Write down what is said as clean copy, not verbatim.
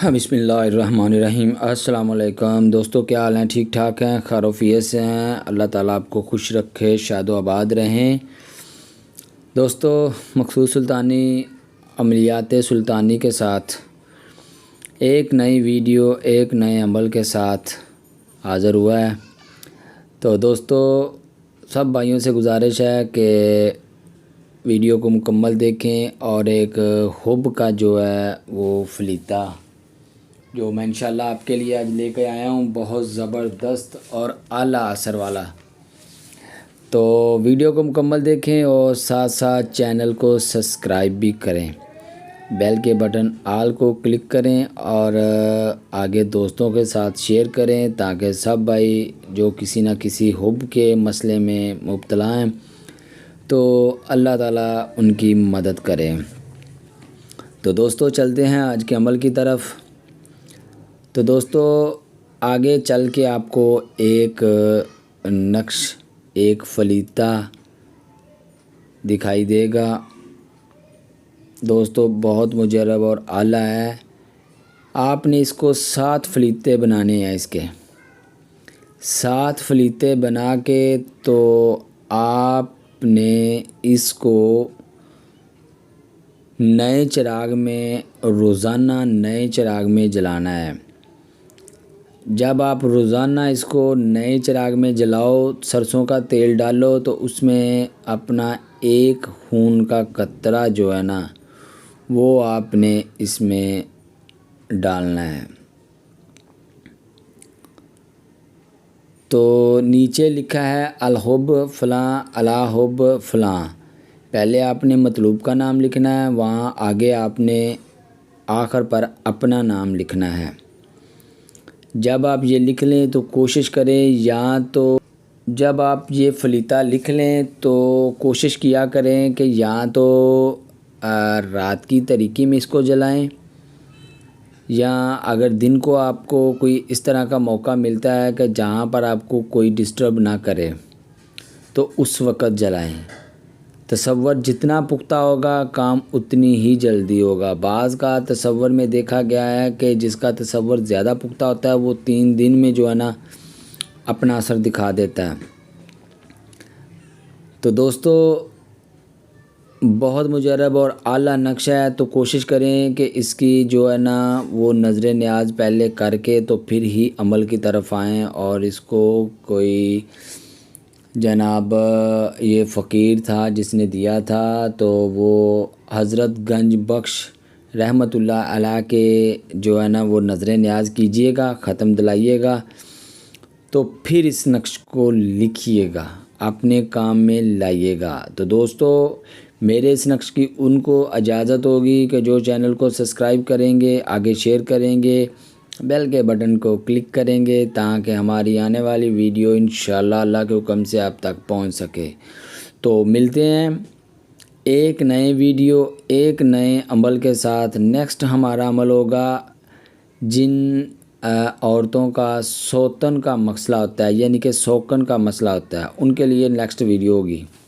ہاں بسم اللہ الرحمن الرحیم۔ السلام علیکم دوستو، کیا حال ہیں؟ ٹھیک ٹھاک ہیں؟ خیر و عافیت سے ہیں؟ اللہ تعالیٰ آپ کو خوش رکھے، شاد و آباد رہیں۔ دوستو، مخصوص سلطانی عملیات سلطانی کے ساتھ ایک نئی ویڈیو ایک نئے عمل کے ساتھ حاضر ہوا ہے۔ تو دوستو، سب بھائیوں سے گزارش ہے کہ ویڈیو کو مکمل دیکھیں اور ایک حب کا جو ہے وہ فلیتا جو میں انشاءاللہ آپ کے لیے آج لے کے آیا ہوں، بہت زبردست اور اعلیٰ اثر والا۔ تو ویڈیو کو مکمل دیکھیں اور ساتھ ساتھ چینل کو سبسکرائب بھی کریں، بیل کے بٹن آل کو کلک کریں اور آگے دوستوں کے ساتھ شیئر کریں تاکہ سب بھائی جو کسی نہ کسی حب کے مسئلے میں مبتلا ہیں تو اللہ تعالیٰ ان کی مدد کرے۔ تو دوستو، چلتے ہیں آج کے عمل کی طرف۔ تو دوستو، آگے چل کے آپ کو ایک نقش، ایک فلیتا دکھائی دے گا۔ دوستو، بہت مجرب اور اعلیٰ ہے۔ آپ نے اس کو 7 فلیتے بنانے ہیں۔ اس کے 7 فلیتے بنا کے تو آپ نے اس کو نئے چراغ میں، روزانہ نئے چراغ میں جلانا ہے۔ جب آپ روزانہ اس کو نئے چراغ میں جلاؤ، سرسوں کا تیل ڈالو تو اس میں اپنا ایک خون کا قطرہ جو ہے نا وہ آپ نے اس میں ڈالنا ہے۔ تو نیچے لکھا ہے الحب فلاں الا حب فلاں۔ پہلے آپ نے مطلوب کا نام لکھنا ہے، وہاں آگے آپ نے آخر پر اپنا نام لکھنا ہے۔ جب آپ یہ لکھ لیں تو کوشش کریں، یا تو جب آپ یہ فلیتا لکھ لیں تو کوشش کیا کریں کہ یا تو رات کی تاریکی میں اس کو جلائیں، یا اگر دن کو آپ کو کوئی اس طرح کا موقع ملتا ہے کہ جہاں پر آپ کو کوئی ڈسٹرب نہ کرے تو اس وقت جلائیں۔ تصور جتنا پختہ ہوگا کام اتنی ہی جلدی ہوگا۔ بعض کا تصور میں دیکھا گیا ہے کہ جس کا تصور زیادہ پختہ ہوتا ہے وہ 3 دن میں جو ہے نا اپنا اثر دکھا دیتا ہے۔ تو دوستو، بہت مجرب اور اعلیٰ نقشہ ہے، تو کوشش کریں کہ اس کی جو ہے نا وہ نظر نیاز پہلے کر کے تو پھر ہی عمل کی طرف آئیں۔ اور اس کو کوئی جناب یہ فقیر تھا جس نے دیا تھا، تو وہ حضرت گنج بخش رحمۃ اللہ علیہ کے جو ہے نا وہ نظر نیاز کیجئے گا، ختم دلائیے گا، تو پھر اس نقش کو لکھیے گا، اپنے کام میں لائیے گا۔ تو دوستو، میرے اس نقش کی ان کو اجازت ہوگی کہ جو چینل کو سبسکرائب کریں گے، آگے شیئر کریں گے، بیل کے بٹن کو کلک کریں گے تاکہ ہماری آنے والی ویڈیو انشاءاللہ اللہ کے حکم سے آپ تک پہنچ سکے۔ تو ملتے ہیں ایک نئے ویڈیو ایک نئے عمل کے ساتھ۔ نیکسٹ ہمارا عمل ہوگا جن عورتوں کا سوتن کا مسئلہ ہوتا ہے، یعنی کہ سوکن کا مسئلہ ہوتا ہے، ان کے لیے نیکسٹ ویڈیو ہوگی۔